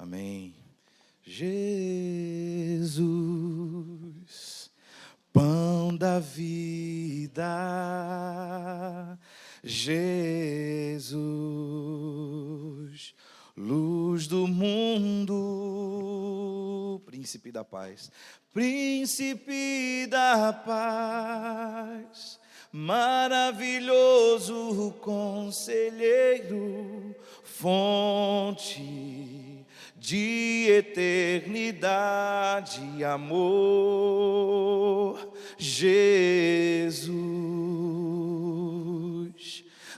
Amém. Jesus, pão da vida, Jesus, luz do mundo, príncipe da paz, príncipe da paz, maravilhoso conselheiro, fonte de eternidade e amor, Jesus,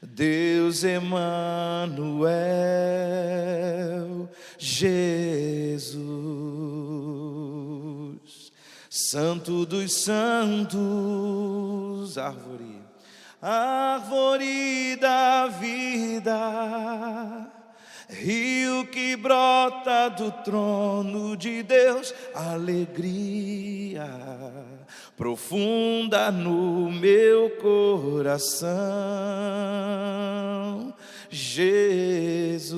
Deus Emanuel, Jesus, Santo dos santos, árvore da vida, rio que brota do trono de Deus, alegria profunda no meu coração, Jesus,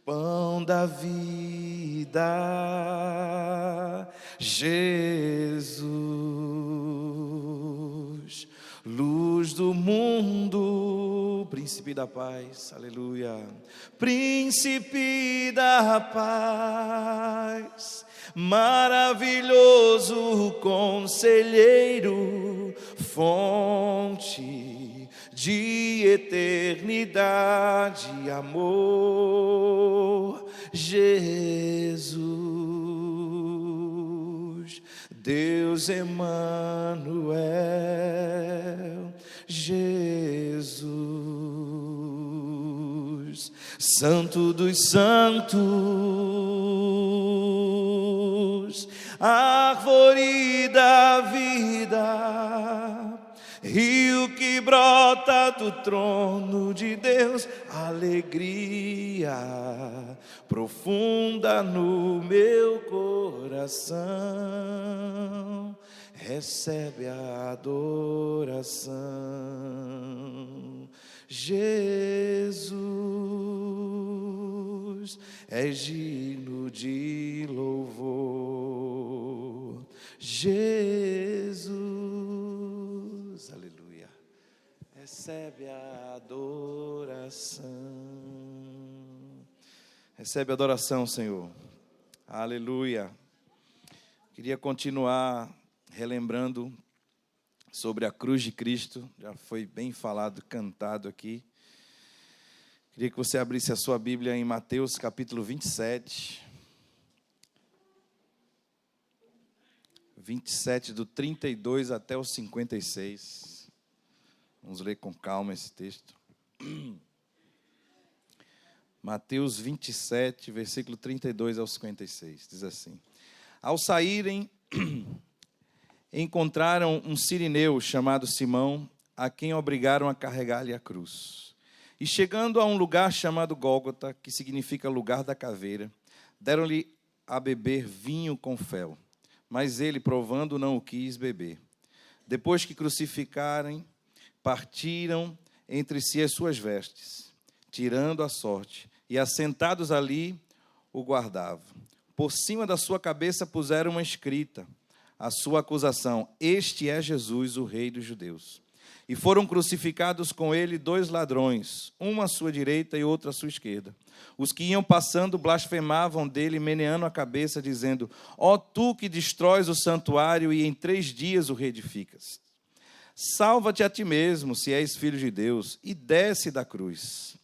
pão da vida, Jesus, luz do mundo, príncipe da paz, aleluia, príncipe da paz, maravilhoso conselheiro, fonte de eternidade e amor, Jesus, Deus Emanuel, Jesus, Santo dos santos, árvore da vida, rio que brota do trono de Deus, alegria profunda no meu coração, recebe a adoração, Jesus, és digno de louvor, Jesus, aleluia, recebe a adoração, recebe a adoração, Senhor, aleluia. Queria continuar relembrando sobre a cruz de Cristo, já foi bem falado, cantado aqui. Queria que você abrisse a sua Bíblia em Mateus capítulo 27. 27, do 32 até o 56. Vamos ler com calma esse texto. Mateus 27, versículo 32 ao 56. Diz assim: Ao saírem, encontraram um sirineu chamado Simão, a quem obrigaram a carregar-lhe a cruz. E chegando a um lugar chamado Gólgota, que significa lugar da caveira, deram-lhe a beber vinho com fel. Mas ele, provando, não o quis beber. Depois que crucificarem, partiram entre si as suas vestes, tirando a sorte, e assentados ali o guardavam. Por cima da sua cabeça puseram uma escrita, a sua acusação: Este é Jesus, o Rei dos Judeus. E foram crucificados com ele 2 ladrões, um à sua direita e outro à sua esquerda. Os que iam passando blasfemavam dele, meneando a cabeça, dizendo: Ó tu que destróis o santuário e em 3 dias o reedificas. Salva-te a ti mesmo, se és filho de Deus, e desce da cruz.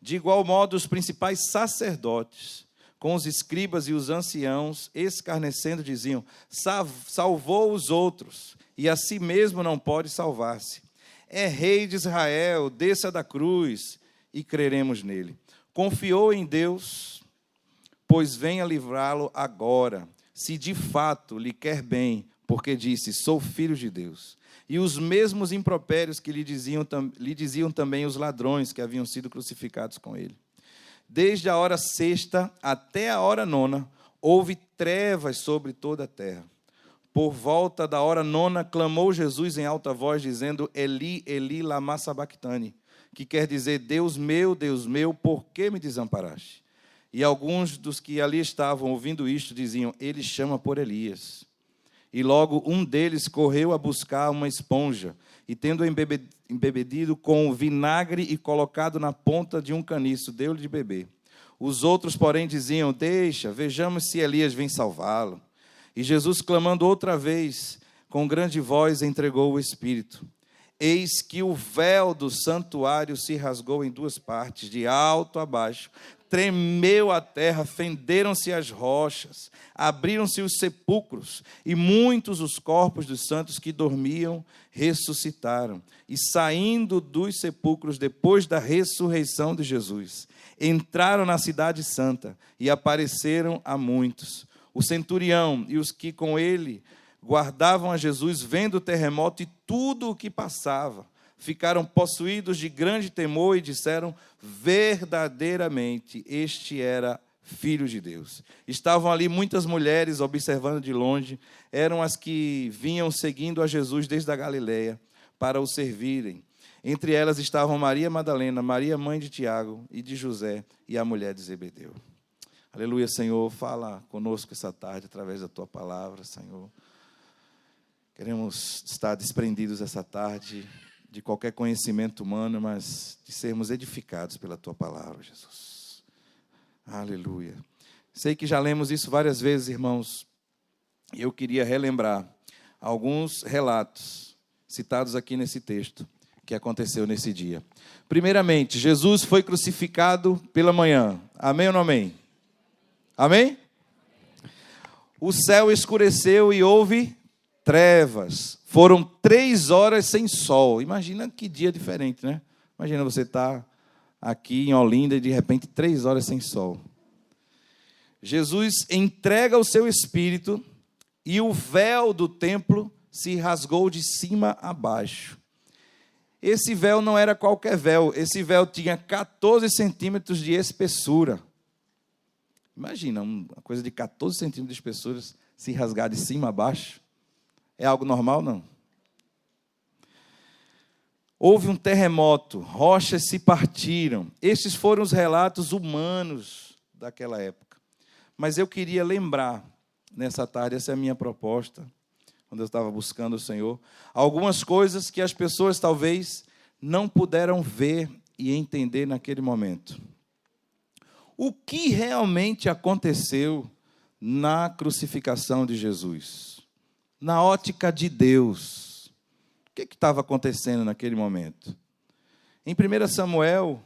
De igual modo, os principais sacerdotes, com os escribas e os anciãos, escarnecendo, diziam: Salvou os outros, e a si mesmo não pode salvar-se. É rei de Israel, desça da cruz, e creremos nele. Confiou em Deus, pois venha livrá-lo agora, se de fato lhe quer bem, porque disse: sou filho de Deus. E os mesmos impropérios que lhe diziam também os ladrões que haviam sido crucificados com ele. Desde a hora 6ª até a hora 9ª, houve trevas sobre toda a terra. Por volta da hora 9ª, clamou Jesus em alta voz, dizendo: Eli, Eli, lama sabachthani, que quer dizer, Deus meu, por que me desamparaste? E alguns dos que ali estavam ouvindo isto diziam, ele chama por Elias. E logo um deles correu a buscar uma esponja, e tendo embebedido com vinagre e colocado na ponta de um caniço, deu-lhe de beber. Os outros, porém, diziam, deixa, vejamos se Elias vem salvá-lo. E Jesus, clamando outra vez, com grande voz, entregou o Espírito. Eis que o véu do santuário se rasgou em duas partes, de alto a baixo. Tremeu a terra, fenderam-se as rochas, abriram-se os sepulcros, e muitos os corpos dos santos que dormiam ressuscitaram. E saindo dos sepulcros, depois da ressurreição de Jesus, entraram na cidade santa e apareceram a muitos. O centurião e os que com ele guardavam a Jesus, vendo o terremoto e tudo o que passava, ficaram possuídos de grande temor e disseram, verdadeiramente, este era Filho de Deus. Estavam ali muitas mulheres observando de longe, eram as que vinham seguindo a Jesus desde a Galileia para o servirem. Entre elas estavam Maria Madalena, Maria, mãe de Tiago e de José, e a mulher de Zebedeu. Aleluia, Senhor, fala conosco essa tarde através da Tua palavra, Senhor. Queremos estar desprendidos essa tarde de qualquer conhecimento humano, mas de sermos edificados pela Tua palavra, Jesus. Aleluia. Sei que já lemos isso várias vezes, irmãos, e eu queria relembrar alguns relatos citados aqui nesse texto que aconteceu nesse dia. Primeiramente, Jesus foi crucificado pela manhã. Amém ou não amém? Amém? O céu escureceu e houve trevas. Foram 3 horas sem sol. Imagina que dia diferente, né? Imagina você estar aqui em Olinda e de repente 3 horas sem sol. Jesus entrega o seu espírito e o véu do templo se rasgou de cima a baixo. Esse véu não era qualquer véu. Esse véu tinha 14 centímetros de espessura. Imagina, uma coisa de 14 centímetros de espessura se rasgar de cima a baixo. É algo normal, não? Houve um terremoto, rochas se partiram. Estes foram os relatos humanos daquela época. Mas eu queria lembrar, nessa tarde, essa é a minha proposta, quando eu estava buscando o Senhor, algumas coisas que as pessoas talvez não puderam ver e entender naquele momento. O que realmente aconteceu na crucificação de Jesus? Na ótica de Deus, o que estava acontecendo naquele momento? Em 1 Samuel,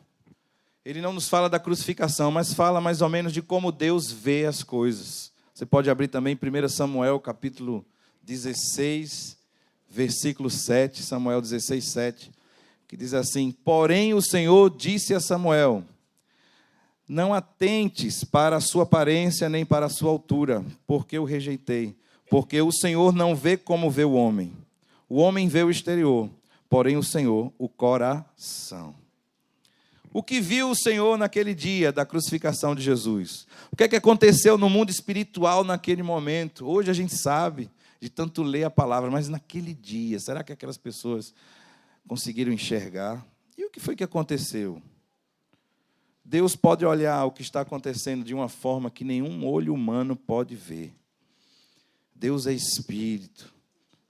ele não nos fala da crucificação, mas fala mais ou menos de como Deus vê as coisas. Você pode abrir também 1 Samuel, capítulo 16, versículo 7, Samuel 16, 7, que diz assim, porém o Senhor disse a Samuel, não atentes para a sua aparência nem para a sua altura, porque o rejeitei. Porque o Senhor não vê como vê o homem. O homem vê o exterior, porém o Senhor, o coração. O que viu o Senhor naquele dia da crucificação de Jesus? O que é que aconteceu no mundo espiritual naquele momento? Hoje a gente sabe, de tanto ler a palavra, mas naquele dia, será que aquelas pessoas conseguiram enxergar? E o que foi que aconteceu? Deus pode olhar o que está acontecendo de uma forma que nenhum olho humano pode ver. Deus é Espírito.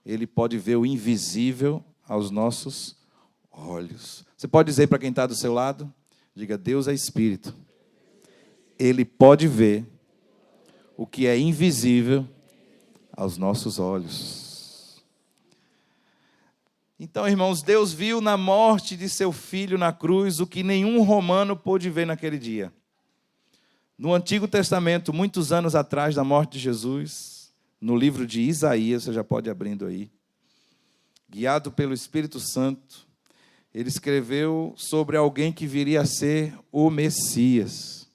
Ele pode ver o invisível aos nossos olhos. Você pode dizer para quem está do seu lado? Diga, Deus é Espírito. Ele pode ver o que é invisível aos nossos olhos. Então, irmãos, Deus viu na morte de seu filho na cruz o que nenhum romano pôde ver naquele dia. No Antigo Testamento, muitos anos atrás da morte de Jesus, no livro de Isaías, você já pode ir abrindo aí, guiado pelo Espírito Santo, ele escreveu sobre alguém que viria a ser o Messias.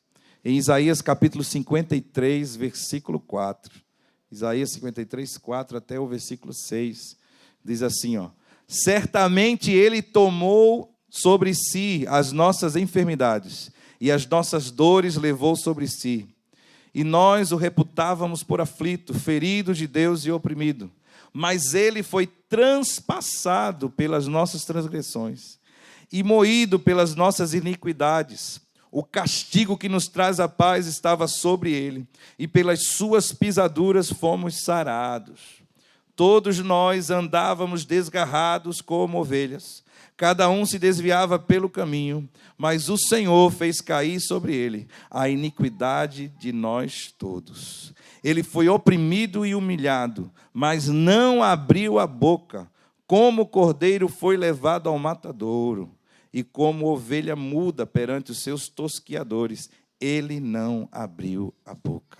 Em Isaías capítulo 53, versículo 4. Isaías 53, 4 até o versículo 6. Diz assim, ó. Certamente ele tomou sobre si as nossas enfermidades e as nossas dores levou sobre si. E nós o reputávamos por aflito, ferido de Deus e oprimido. Mas ele foi transpassado pelas nossas transgressões e moído pelas nossas iniquidades. O castigo que nos traz a paz estava sobre ele, e pelas suas pisaduras fomos sarados. Todos nós andávamos desgarrados como ovelhas, cada um se desviava pelo caminho, mas o Senhor fez cair sobre ele a iniquidade de nós todos. Ele foi oprimido e humilhado, mas não abriu a boca. Como o cordeiro foi levado ao matadouro, e como ovelha muda perante os seus tosquiadores, ele não abriu a boca.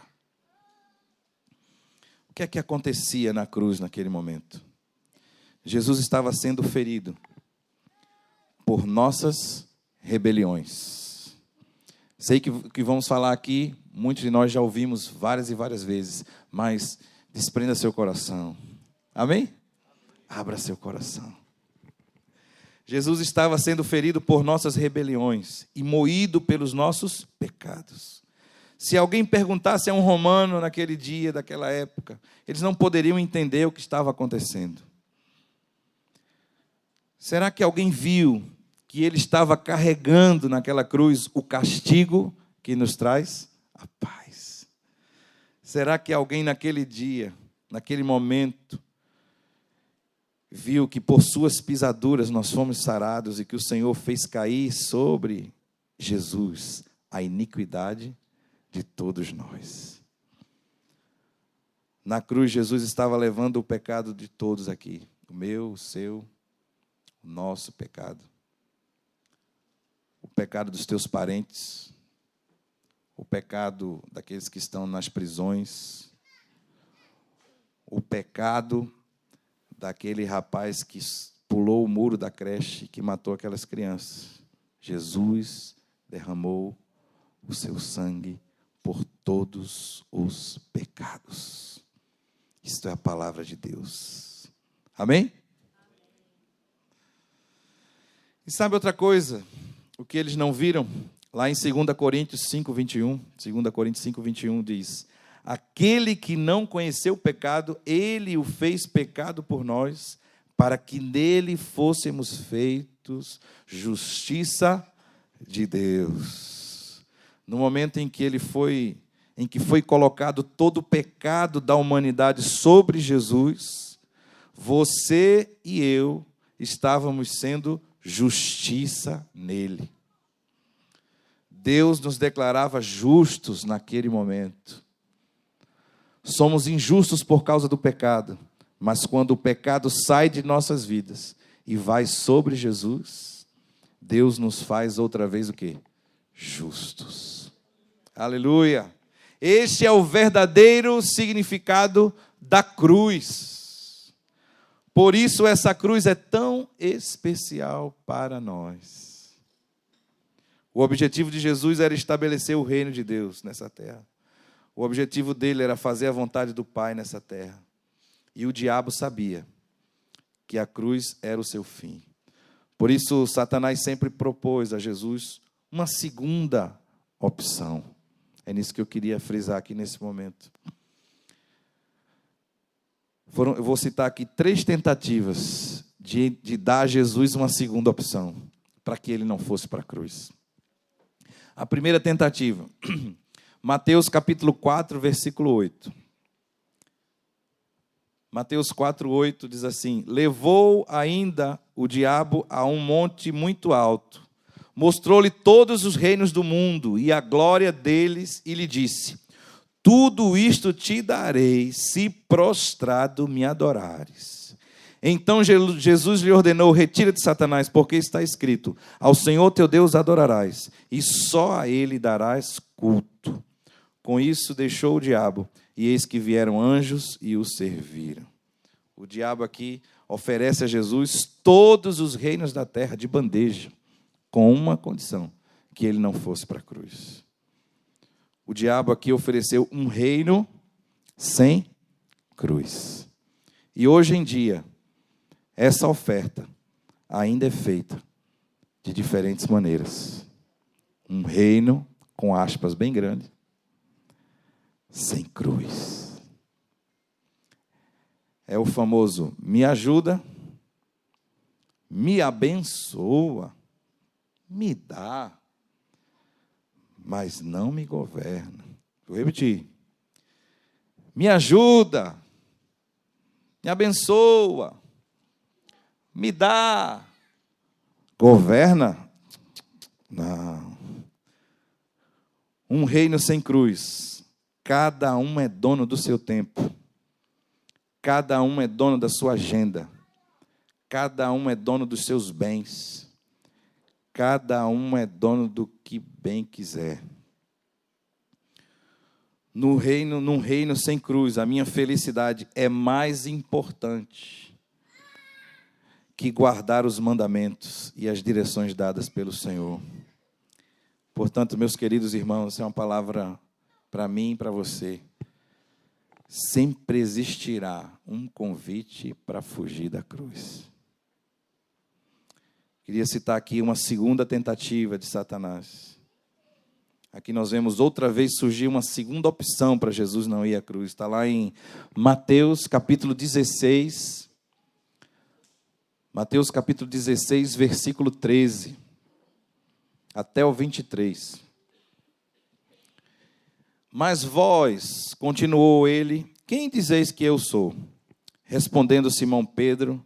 O que é que acontecia na cruz naquele momento? Jesus estava sendo ferido por nossas rebeliões. Sei que vamos falar aqui, muitos de nós já ouvimos várias e várias vezes, mas desprenda seu coração. Amém? Abra seu coração. Jesus estava sendo ferido por nossas rebeliões e moído pelos nossos pecados. Se alguém perguntasse a um romano naquele dia, daquela época, eles não poderiam entender o que estava acontecendo. Será que alguém viu que ele estava carregando naquela cruz o castigo que nos traz a paz? Será que alguém naquele dia, naquele momento, viu que por suas pisaduras nós fomos sarados e que o Senhor fez cair sobre Jesus a iniquidade de todos nós? Na cruz, Jesus estava levando o pecado de todos aqui. O meu, o seu, o nosso pecado. O pecado dos teus parentes. O pecado daqueles que estão nas prisões. O pecado daquele rapaz que pulou o muro da creche, que matou aquelas crianças. Jesus derramou o seu sangue por todos os pecados. Isto é a palavra de Deus. Amém? E sabe outra coisa? O que eles não viram? Lá em 2 Coríntios 5:21, 2 Coríntios 5:21 diz: aquele que não conheceu o pecado, ele o fez pecado por nós, para que nele fôssemos feitos justiça de Deus. No momento em que foi colocado todo o pecado da humanidade sobre Jesus, você e eu estávamos sendo justiça nele. Deus nos declarava justos naquele momento. Somos injustos por causa do pecado, mas quando o pecado sai de nossas vidas e vai sobre Jesus, Deus nos faz outra vez o quê? Justos. Aleluia! Este é o verdadeiro significado da cruz. Por isso essa cruz é tão especial para nós. O objetivo de Jesus era estabelecer o reino de Deus nessa terra. O objetivo dele era fazer a vontade do Pai nessa terra. E o diabo sabia que a cruz era o seu fim. Por isso, Satanás sempre propôs a Jesus uma segunda opção. É nisso que eu queria frisar aqui nesse momento. Eu vou citar aqui 3 tentativas de dar a Jesus uma segunda opção, para que ele não fosse para a cruz. A primeira tentativa, Mateus capítulo 4, versículo 8. Mateus 4, 8 diz assim: levou ainda o diabo a um monte muito alto, mostrou-lhe todos os reinos do mundo e a glória deles, e lhe disse: tudo isto te darei, se prostrado me adorares. Então Jesus lhe ordenou: retira-te, Satanás, porque está escrito: ao Senhor teu Deus adorarás, e só a ele darás culto. Com isso deixou o diabo, e eis que vieram anjos e o serviram. O diabo aqui oferece a Jesus todos os reinos da terra de bandeja, com uma condição: que ele não fosse para a cruz. O diabo aqui ofereceu um reino sem cruz. E hoje em dia, essa oferta ainda é feita de diferentes maneiras. Um reino, com aspas bem grandes, sem cruz. É o famoso: me ajuda, me abençoa, me dá, mas não me governa. Vou repetir. Me ajuda, me abençoa, me dá, governa. Não. Um reino sem cruz. Cada um é dono do seu tempo. Cada um é dono da sua agenda. Cada um é dono dos seus bens. Cada um é dono do que bem quiser. Num reino sem cruz, a minha felicidade é mais importante que guardar os mandamentos e as direções dadas pelo Senhor. Portanto, meus queridos irmãos, essa é uma palavra para mim e para você. Sempre existirá um convite para fugir da cruz. Queria citar aqui uma segunda tentativa de Satanás. Aqui nós vemos outra vez surgir uma segunda opção para Jesus não ir à cruz. Está lá em Mateus capítulo 16. Mateus capítulo 16, versículo 13. Até o 23. Mas vós, continuou ele, quem dizeis que eu sou? Respondendo Simão Pedro,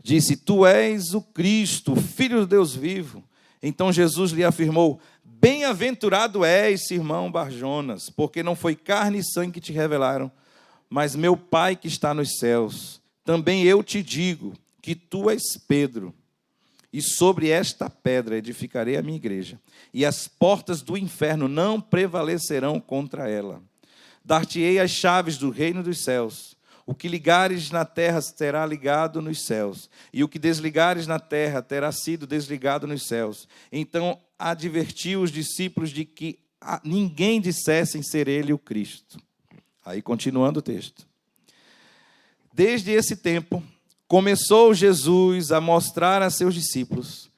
disse, tu és o Cristo, o Filho do Deus vivo. Então Jesus lhe afirmou, bem-aventurado és, Simão Barjonas, porque não foi carne e sangue que te revelaram, mas meu Pai que está nos céus. Também eu te digo que tu és Pedro, e sobre esta pedra edificarei a minha igreja, e as portas do inferno não prevalecerão contra ela. Dar-te-ei as chaves do reino dos céus. O que ligares na terra será ligado nos céus, e o que desligares na terra terá sido desligado nos céus. Então advertiu os discípulos de que ninguém dissessem ser ele o Cristo. Aí continuando o texto. Desde esse tempo, começou Jesus a mostrar a seus discípulos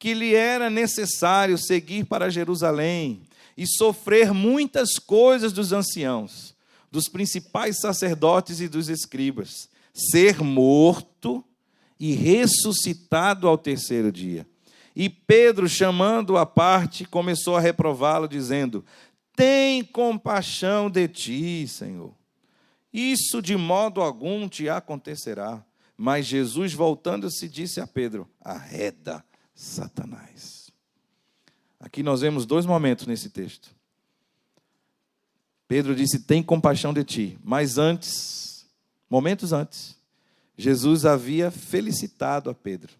que lhe era necessário seguir para Jerusalém e sofrer muitas coisas dos anciãos, dos principais sacerdotes e dos escribas, ser morto e ressuscitado ao terceiro dia. E Pedro, chamando-o à parte, começou a reprová-lo, dizendo, tem compaixão de ti, Senhor. Isso de modo algum te acontecerá. Mas Jesus, voltando-se, disse a Pedro, arreda, Satanás. Aqui nós vemos dois momentos nesse texto. Pedro disse, tem compaixão de ti. Mas antes, momentos antes, Jesus havia felicitado a Pedro.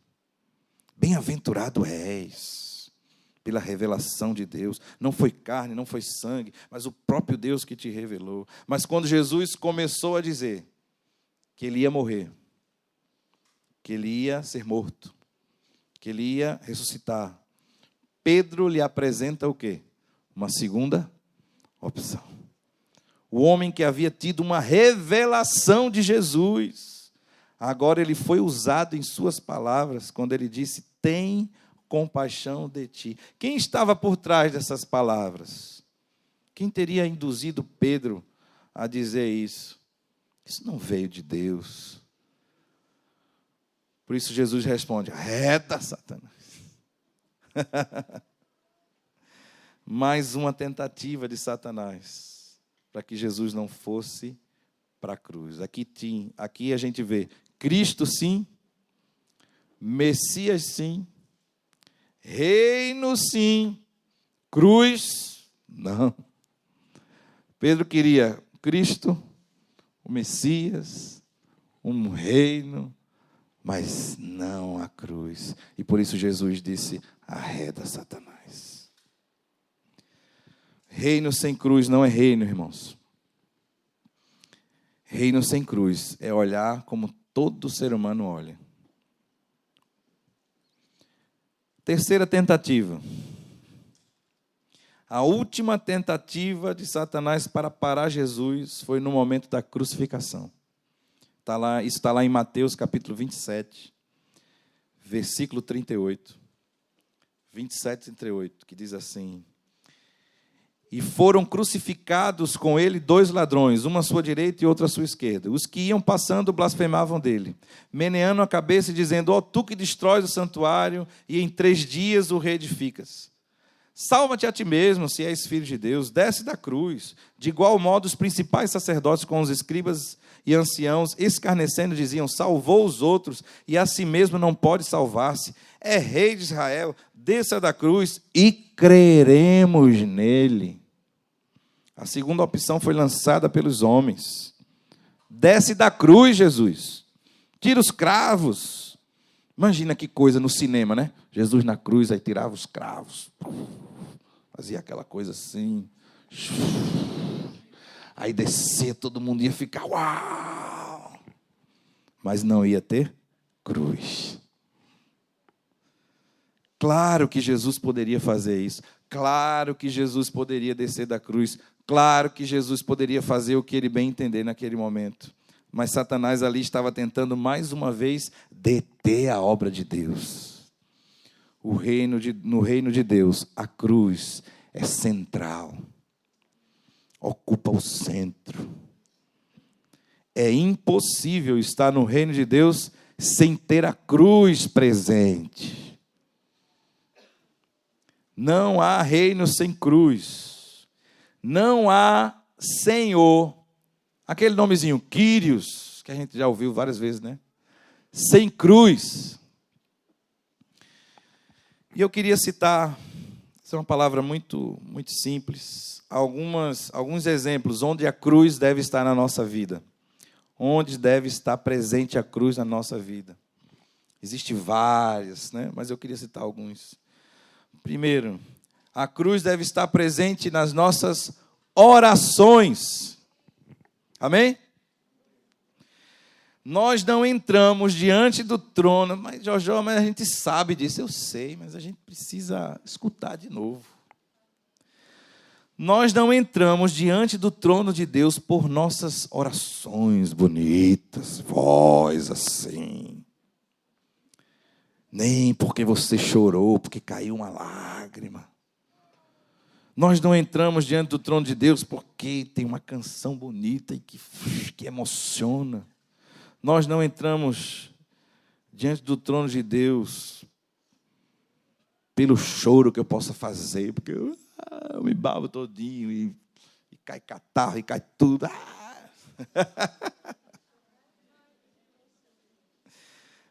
Bem-aventurado és, pela revelação de Deus. Não foi carne, não foi sangue, mas o próprio Deus que te revelou. Mas quando Jesus começou a dizer que ele ia morrer, que ele ia ser morto, que ele ia ressuscitar, Pedro lhe apresenta o quê? Uma segunda opção. O homem que havia tido uma revelação de Jesus, agora ele foi usado em suas palavras, quando ele disse, tem compaixão de ti. Quem estava por trás dessas palavras? Quem teria induzido Pedro a dizer isso? Isso não veio de Deus. Por isso Jesus responde, arreda, Satanás. Mais uma tentativa de Satanás, para que Jesus não fosse para a cruz. Aqui a gente vê Cristo sim, Messias sim, reino sim, cruz não. Pedro queria Cristo, o Messias, um reino, mas não a cruz. E por isso Jesus disse, arreda, Satanás. Reino sem cruz não é reino, irmãos. Reino sem cruz é olhar como todo ser humano olha. Terceira tentativa. A última tentativa de Satanás para parar Jesus foi no momento da crucificação. Isso está lá em Mateus capítulo 27, versículo 38. 27 e 38, que diz assim, E foram crucificados com ele 2 ladrões, uma à sua direita e outra à sua esquerda. Os que iam passando blasfemavam dele, meneando a cabeça e dizendo: ó, tu que destróis o santuário e em 3 dias o reedificas. Salva-te a ti mesmo, se és filho de Deus, desce da cruz. De igual modo, os principais sacerdotes com os escribas e anciãos, escarnecendo, diziam: salvou os outros e a si mesmo não pode salvar-se. É rei de Israel, desça da cruz e creremos nele. A segunda opção foi lançada pelos homens. Desce da cruz, Jesus. Tira os cravos. Imagina que coisa no cinema, né? Jesus na cruz, aí tirava os cravos. Fazia aquela coisa assim. Aí descia, todo mundo ia ficar, uau! Mas não ia ter cruz. Claro que Jesus poderia fazer isso. Claro que Jesus poderia descer da cruz. Claro que Jesus poderia fazer o que ele bem entender naquele momento. Mas Satanás ali estava tentando mais uma vez deter a obra de Deus. No reino de Deus, a cruz é central. Ocupa o centro. É impossível estar no reino de Deus sem ter a cruz presente. Não há reino sem cruz. Não há Senhor. Aquele nomezinho, Quírios, que a gente já ouviu várias vezes, né? Sem cruz. E eu queria citar, essa é uma palavra muito simples, alguns exemplos onde a cruz deve estar na nossa vida. Onde deve estar presente a cruz na nossa vida. Existem várias, né? Mas eu queria citar alguns. Primeiro, a cruz deve estar presente nas nossas orações. Amém? Nós não entramos diante do trono, mas Jojó, mas a gente sabe disso, eu sei, mas a gente precisa escutar de novo. Nós não entramos diante do trono de Deus por nossas orações bonitas, voz assim. Nem porque você chorou, porque caiu uma lágrima. Nós não entramos diante do trono de Deus porque tem uma canção bonita e que emociona. Nós não entramos diante do trono de Deus pelo choro que eu possa fazer, porque eu me babo todinho e cai catarro e cai tudo.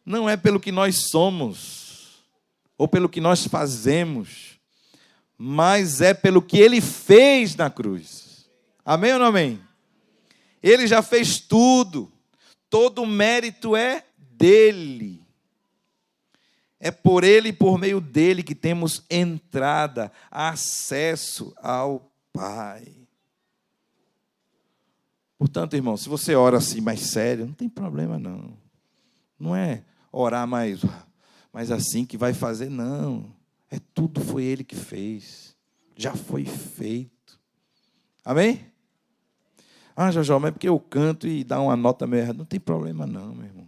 Não é pelo que nós somos ou pelo que nós fazemos, mas é pelo que Ele fez na cruz. Amém ou não amém? Ele já fez tudo. Todo o mérito é dele. É por Ele e por meio dele que temos entrada, acesso ao Pai. Portanto, irmão, se você ora assim mais sério, não tem problema não. Não é orar mais assim que vai fazer, não. É tudo foi Ele que fez. Já foi feito. Amém? Jojó, mas é porque eu canto e dá uma nota meio errada. Não tem problema não, meu irmão.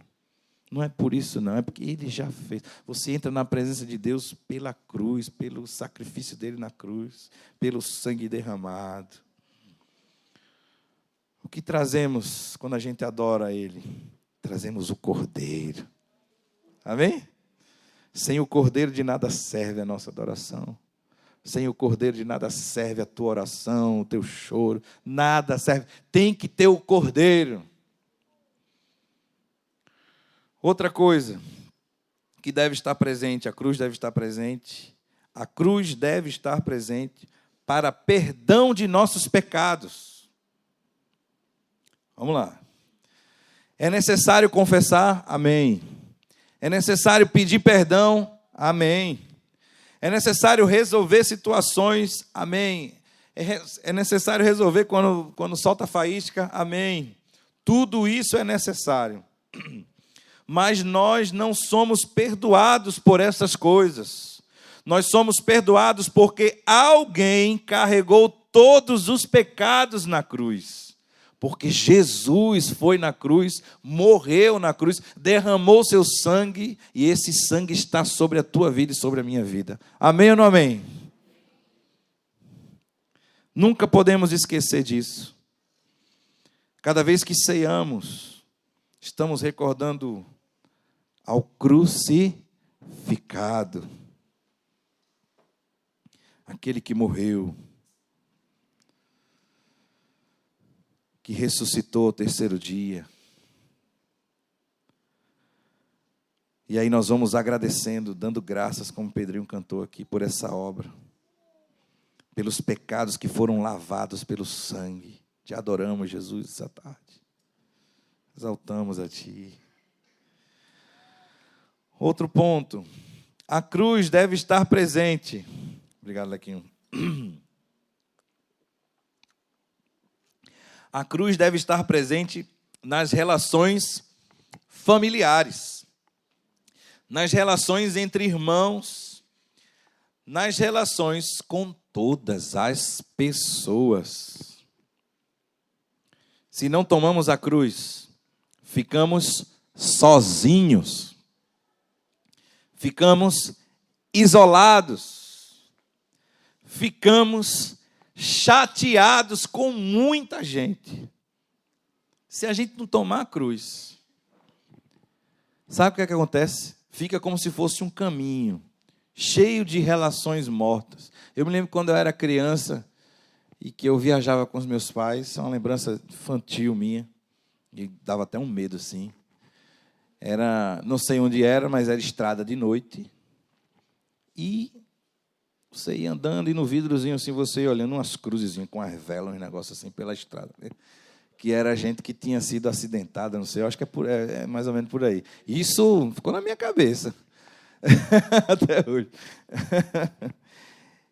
Não é por isso não, é porque Ele já fez. Você entra na presença de Deus pela cruz, pelo sacrifício dEle na cruz, pelo sangue derramado. O que trazemos quando a gente adora a Ele? Trazemos o Cordeiro. Amém? Sem o Cordeiro de nada serve a nossa adoração. Sem o Cordeiro de nada serve a tua oração, o teu choro. Nada serve. Tem que ter o Cordeiro. Outra coisa que deve estar presente, a cruz deve estar presente. A cruz deve estar presente para perdão de nossos pecados. Vamos lá. É necessário confessar? Amém. É necessário pedir perdão? Amém. É necessário resolver situações? Amém. É necessário resolver quando solta a faísca? Amém. Tudo isso é necessário. Mas nós não somos perdoados por essas coisas. Nós somos perdoados porque alguém carregou todos os pecados na cruz. Porque Jesus foi na cruz, morreu na cruz, derramou seu sangue, e esse sangue está sobre a tua vida e sobre a minha vida. Amém ou não amém? Nunca podemos esquecer disso. Cada vez que ceiamos, estamos recordando ao crucificado, aquele que morreu, que ressuscitou ao terceiro dia. E aí nós vamos agradecendo, dando graças, como o Pedrinho cantou aqui, por essa obra, pelos pecados que foram lavados pelo sangue. Te adoramos, Jesus, essa tarde. Exaltamos a Ti. Outro ponto. A cruz deve estar presente. Obrigado, Lequinho. A cruz deve estar presente nas relações familiares, nas relações entre irmãos, nas relações com todas as pessoas. Se não tomamos a cruz, ficamos sozinhos, ficamos isolados, ficamos chateados com muita gente. Se a gente não tomar a cruz, sabe o que é que acontece? Fica como se fosse um caminho, cheio de relações mortas. Eu me lembro quando eu era criança e que eu viajava com os meus pais, é uma lembrança infantil minha, e dava até um medo assim. Não sei onde era, mas era estrada de noite. E você ia andando e no vidrozinho assim, você ia olhando umas cruzezinhas com as velas, um negócio assim pela estrada, né? Que era gente que tinha sido acidentada, não sei, eu acho que é mais ou menos por aí. Isso ficou na minha cabeça, até hoje.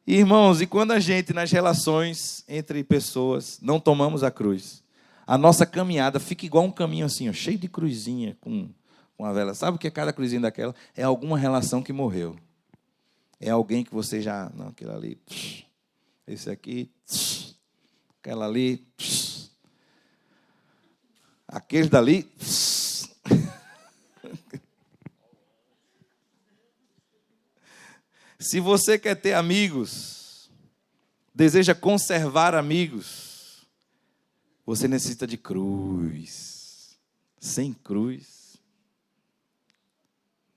Irmãos, e quando a gente, nas relações entre pessoas, não tomamos a cruz, a nossa caminhada fica igual um caminho assim, ó, cheio de cruzinha com a vela. Sabe o que é cada cruzinha daquela? É alguma relação que morreu. É alguém que você já... Não, aquele ali... Esse aqui... Aquela ali... Aquele dali... Se você quer ter amigos, deseja conservar amigos, você necessita de cruz. Sem cruz,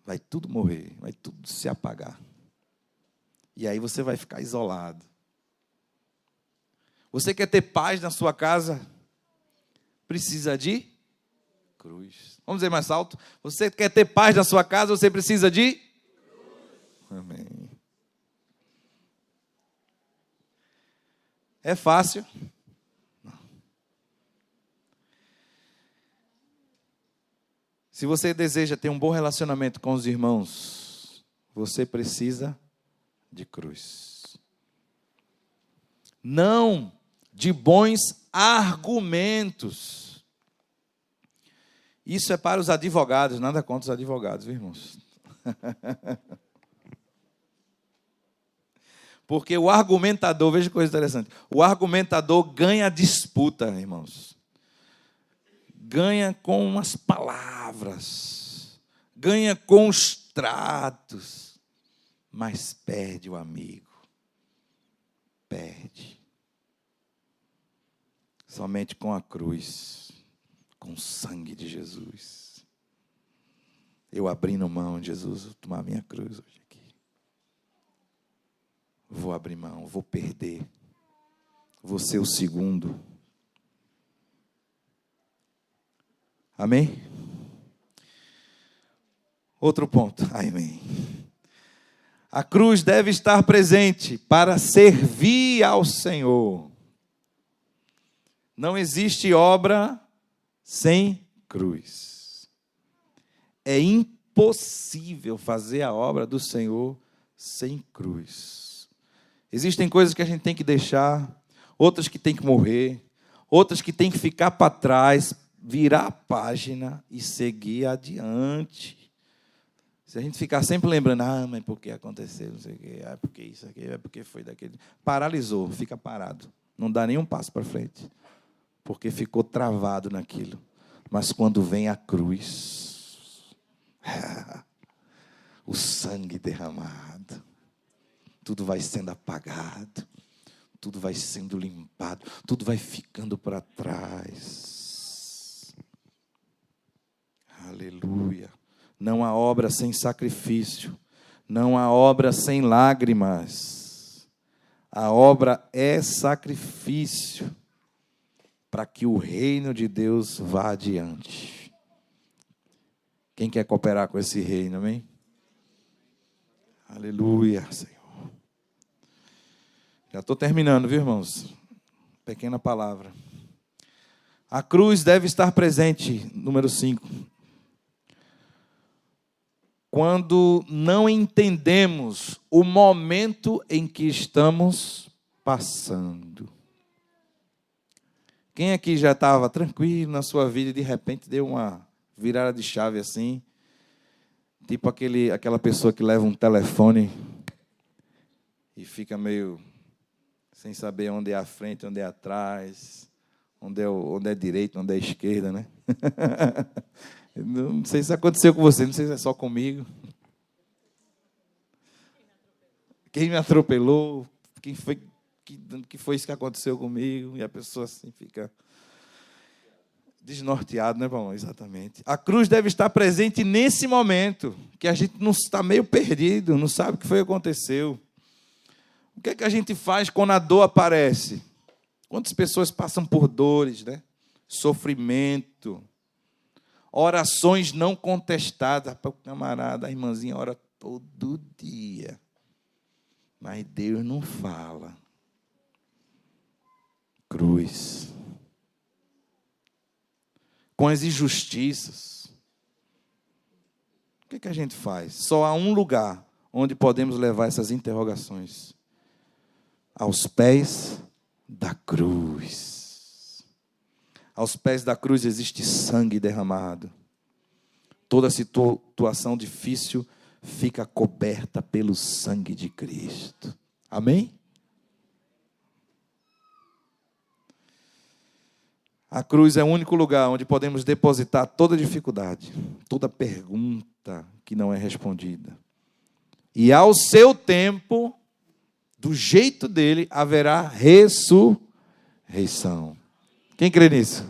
vai tudo morrer, vai tudo se apagar. E aí você vai ficar isolado. Você quer ter paz na sua casa? Precisa de cruz. Vamos dizer mais alto? Você quer ter paz na sua casa? Você precisa de cruz. Amém. É fácil? Não. Se você deseja ter um bom relacionamento com os irmãos, você precisa de cruz. Não de bons argumentos. Isso é para os advogados, nada contra os advogados, viu, irmãos? Porque o argumentador, veja que coisa interessante, o argumentador ganha a disputa, irmãos. Ganha com as palavras, ganha com os tratos, mas perde o amigo. Perde. Somente com a cruz, com o sangue de Jesus. Eu abrindo mão de Jesus, vou tomar minha cruz hoje aqui. Vou abrir mão, vou perder. Vou ser o segundo. Amém? Outro ponto. Amém. A cruz deve estar presente para servir ao Senhor. Não existe obra sem cruz. É impossível fazer a obra do Senhor sem cruz. Existem coisas que a gente tem que deixar, outras que tem que morrer, outras que tem que ficar para trás, virar a página e seguir adiante. Se a gente ficar sempre lembrando, mas por que aconteceu, não sei o quê, porque isso aqui, porque foi daquele... Paralisou, fica parado. Não dá nenhum passo para frente. Porque ficou travado naquilo. Mas quando vem a cruz, o sangue derramado, tudo vai sendo apagado, tudo vai sendo limpado, tudo vai ficando para trás. Aleluia. Não há obra sem sacrifício, não há obra sem lágrimas. A obra é sacrifício para que o reino de Deus vá adiante. Quem quer cooperar com esse reino, amém? Aleluia, Senhor. Já estou terminando, viu, irmãos? Pequena palavra. A cruz deve estar presente, número 5. Quando não entendemos o momento em que estamos passando. Quem aqui já estava tranquilo na sua vida e de repente deu uma virada de chave assim? Tipo aquela pessoa que leva um telefone e fica meio sem saber onde é a frente, onde é atrás, onde é direita, onde é esquerda, né? Não sei se aconteceu com você, não sei se é só comigo. Quem me atropelou? Quem foi que foi isso que aconteceu comigo? E a pessoa assim fica desnorteado, né, Paulo? Exatamente. A cruz deve estar presente nesse momento, que a gente não está meio perdido, não sabe o que foi que aconteceu. O que é que a gente faz quando a dor aparece? Quantas pessoas passam por dores, né? Sofrimento, orações não contestadas. Para o camarada, a irmãzinha ora todo dia, mas Deus não fala. Cruz. Com as injustiças. O que é que a gente faz? Só há um lugar onde podemos levar essas interrogações. Aos pés da cruz. Aos pés da cruz existe sangue derramado. Toda situação difícil fica coberta pelo sangue de Cristo. Amém? A cruz é o único lugar onde podemos depositar toda dificuldade, toda pergunta que não é respondida. E ao seu tempo, do jeito dele, haverá ressurreição. Quem crê nisso?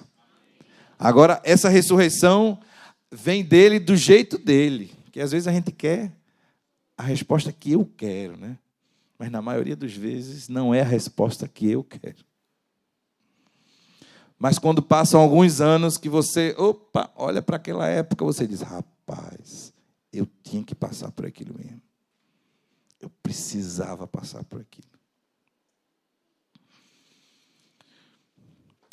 Agora, essa ressurreição vem dele do jeito dele. Que às vezes a gente quer a resposta que eu quero, né? Mas na maioria das vezes não é a resposta que eu quero. Mas quando passam alguns anos que você, olha para aquela época, você diz, rapaz, eu tinha que passar por aquilo mesmo. Eu precisava passar por aquilo.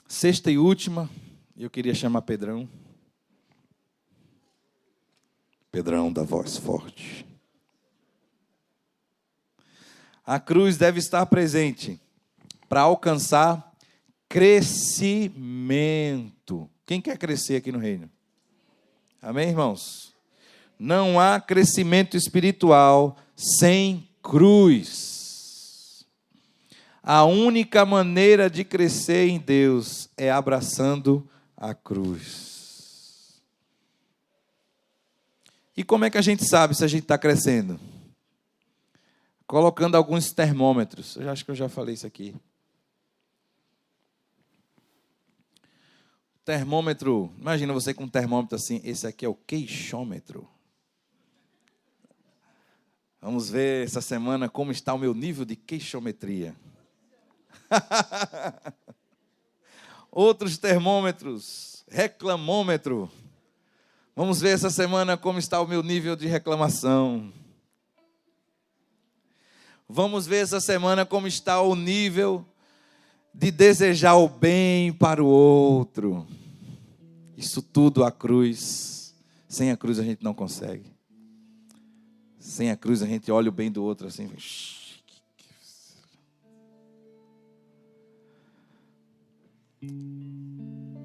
Sexta e última, eu queria chamar Pedrão. Pedrão da voz forte. A cruz deve estar presente para alcançar crescimento. Quem quer crescer aqui no reino? Amém, irmãos? Não há crescimento espiritual sem cruz. A única maneira de crescer em Deus é abraçando a cruz. E como é que a gente sabe se a gente está crescendo? Colocando alguns termômetros. Eu acho que eu já falei isso aqui. Termômetro, imagina você com um termômetro assim, esse aqui é o queixômetro. Vamos ver essa semana como está o meu nível de queixometria. Outros termômetros, reclamômetro. Vamos ver essa semana como está o meu nível de reclamação. Vamos ver essa semana como está o nível de desejar o bem para o outro. Isso tudo a cruz. Sem a cruz a gente não consegue. Sem a cruz a gente olha o bem do outro assim.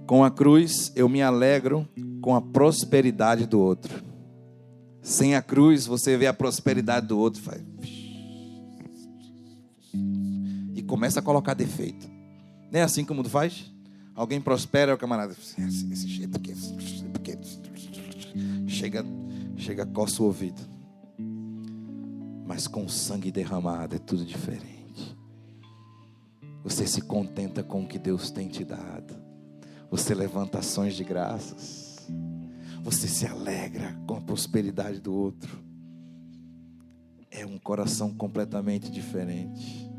Com a cruz eu me alegro com a prosperidade do outro. Sem a cruz você vê a prosperidade do outro e começa a colocar defeito. Não é assim como tu faz? Alguém prospera, o camarada esse jeito aqui, porque chega, coça o ouvido. Mas com sangue derramado é tudo diferente. Você se contenta com o que Deus tem te dado. Você levanta ações de graças. Você se alegra com a prosperidade do outro. É um coração completamente diferente.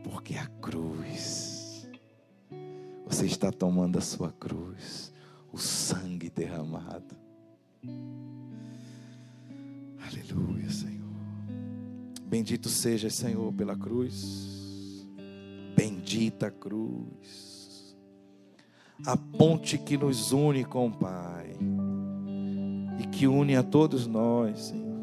Porque a cruz, você está tomando a sua cruz, o sangue derramado. Aleluia, Senhor. Bendito seja, Senhor, pela cruz. Bendita a cruz, a ponte que nos une com o Pai e que une a todos nós, Senhor.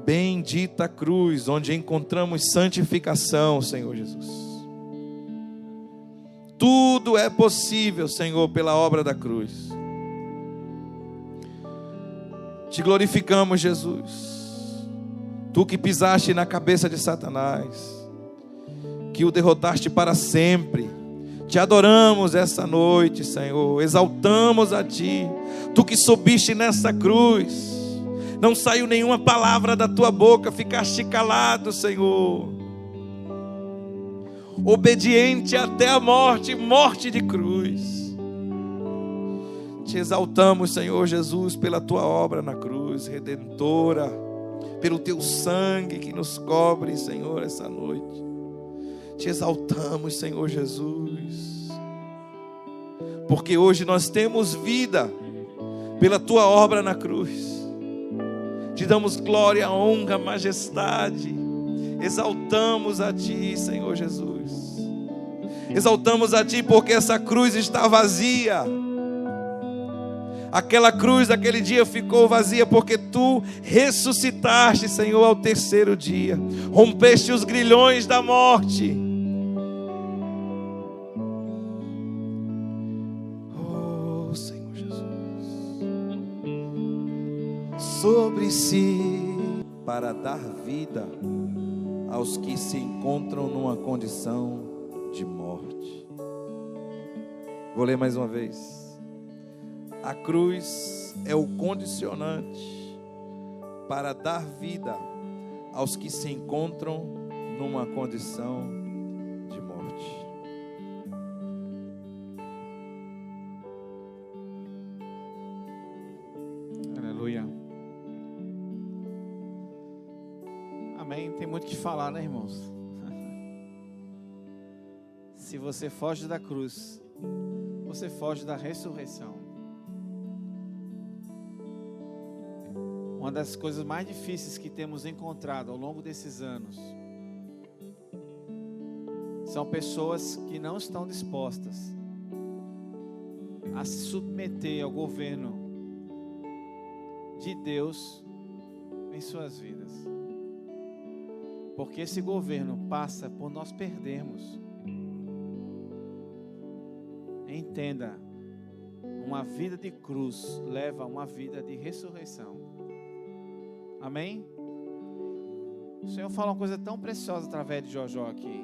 Bendita a cruz, onde encontramos santificação, Senhor Jesus. Tudo é possível, Senhor, pela obra da cruz. Te glorificamos, Jesus. Tu que pisaste na cabeça de Satanás, que o derrotaste para sempre. Te adoramos essa noite, Senhor. Exaltamos a Ti. Tu que subiste nessa cruz. Não saiu nenhuma palavra da Tua boca. Ficaste calado, Senhor. Obediente até a morte, morte de cruz. Te exaltamos, Senhor Jesus, pela Tua obra na cruz redentora. Pelo Teu sangue que nos cobre, Senhor, essa noite. Te exaltamos, Senhor Jesus, porque hoje nós temos vida pela Tua obra na cruz. Te damos glória, honra, majestade. Exaltamos a Ti, Senhor Jesus. Exaltamos a Ti porque essa cruz está vazia. Aquela cruz daquele dia ficou vazia porque Tu ressuscitaste, Senhor, ao terceiro dia. Rompeste os grilhões da morte. Oh, Senhor Jesus. Sobre si, para dar vida aos que se encontram numa condição de morte. Vou ler mais uma vez. A cruz é o condicionante para dar vida aos que se encontram numa condição de morte. Aleluia. Amém. Tem muito o que falar, né, irmãos? Se você foge da cruz, você foge da ressurreição. Uma das coisas mais difíceis que temos encontrado ao longo desses anos são pessoas que não estão dispostas a se submeter ao governo de Deus em suas vidas. Porque esse governo passa por nós perdermos. Entenda, uma vida de cruz leva a uma vida de ressurreição. Amém? O Senhor fala uma coisa tão preciosa através de Jojó aqui.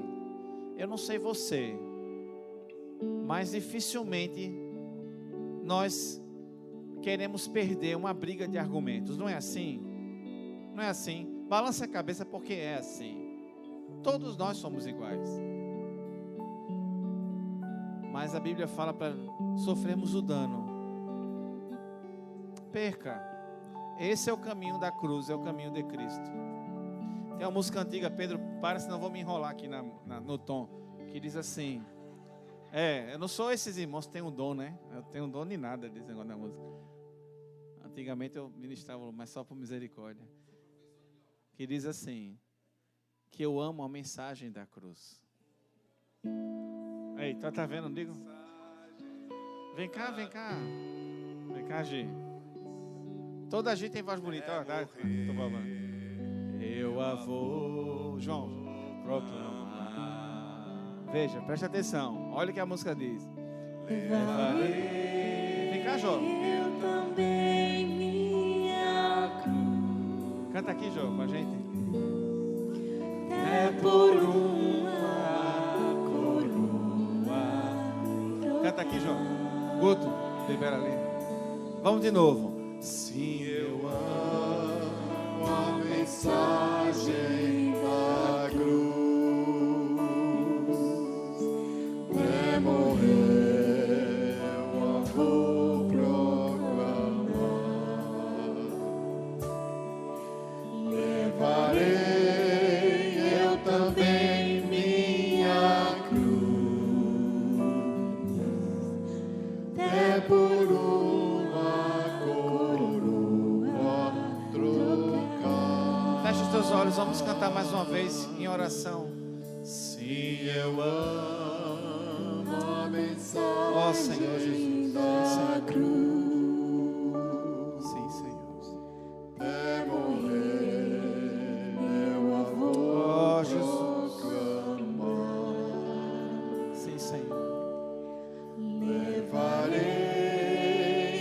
Eu não sei você, mas dificilmente nós queremos perder uma briga de argumentos. Não é assim? Não é assim? Balança a cabeça porque é assim. Todos nós somos iguais. Mas a Bíblia fala para sofrermos o dano. Perca. Esse é o caminho da cruz, é o caminho de Cristo. Tem uma música antiga, Pedro, para, senão eu vou me enrolar aqui no tom, que diz assim, eu não sou esses irmãos que têm um dom, né? Eu tenho um dom de nada desse negócio da música. Antigamente eu ministrava, mas só por misericórdia. Que diz assim, que eu amo a mensagem da cruz. Ei, tu tá vendo, não digo? Vem cá. Vem cá, Gi. Toda a gente tem voz bonita. Tô babando. Eu a vou, João, proclamar. Veja, preste atenção. Olha o que a música diz. Vem cá, João. Eu também minha cruz. Canta aqui, João, com a gente. É por uma coroa. Canta aqui, João. Guto, libera ali. Vamos de novo. Sim, eu amo a mensagem da cruz. em oração. Sim, eu amo a mensagem Ó Senhor Jesus. da cruz. Sim, Senhor. Até morrer eu vou Ó Jesus. proclamar. Sim, Senhor. Levarei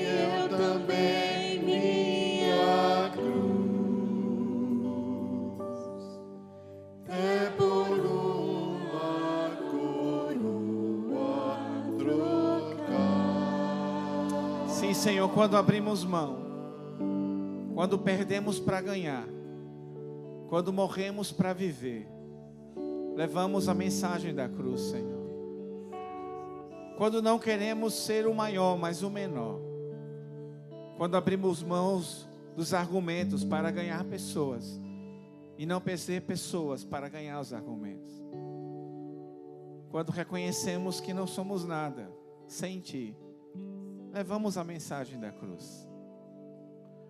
eu também minha cruz, até por uma coroa trocar. Sim, Senhor, quando abrimos mão, quando perdemos para ganhar, quando morremos para viver, levamos a mensagem da cruz, Senhor. Quando não queremos ser o maior, mas o menor. Quando abrimos mãos dos argumentos para ganhar pessoas e não perder pessoas para ganhar os argumentos. Quando reconhecemos que não somos nada sem Ti, levamos a mensagem da cruz.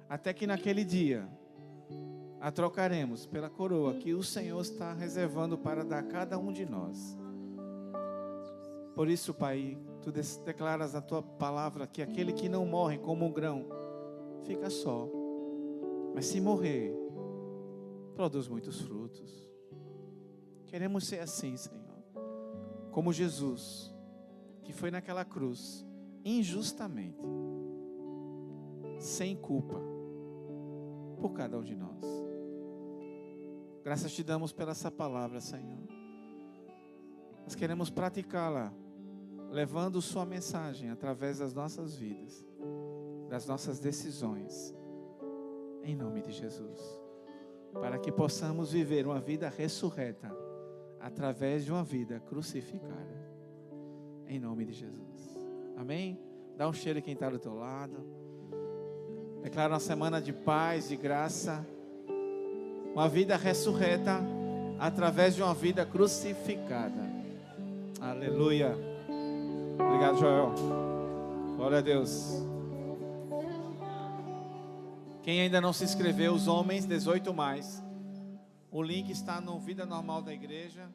Até que naquele dia a trocaremos pela coroa que o Senhor está reservando para dar a cada um de nós. Por isso, Pai, Tu declaras na Tua palavra que aquele que não morre como um grão, fica só. Mas se morrer, produz muitos frutos. Queremos ser assim, Senhor. Como Jesus, que foi naquela cruz, injustamente, sem culpa, por cada um de nós. Graças Te damos pela essa palavra, Senhor. Nós queremos praticá-la, levando Sua mensagem através das nossas vidas, das nossas decisões, em nome de Jesus, para que possamos viver uma vida ressurreta, através de uma vida crucificada, em nome de Jesus, amém? Dá um cheiro a quem está do teu lado, declara uma semana de paz, de graça, uma vida ressurreta, através de uma vida crucificada, aleluia. Obrigado, Joel. Glória a Deus. Quem ainda não se inscreveu, os homens 18+, o link está no Vida Normal da Igreja.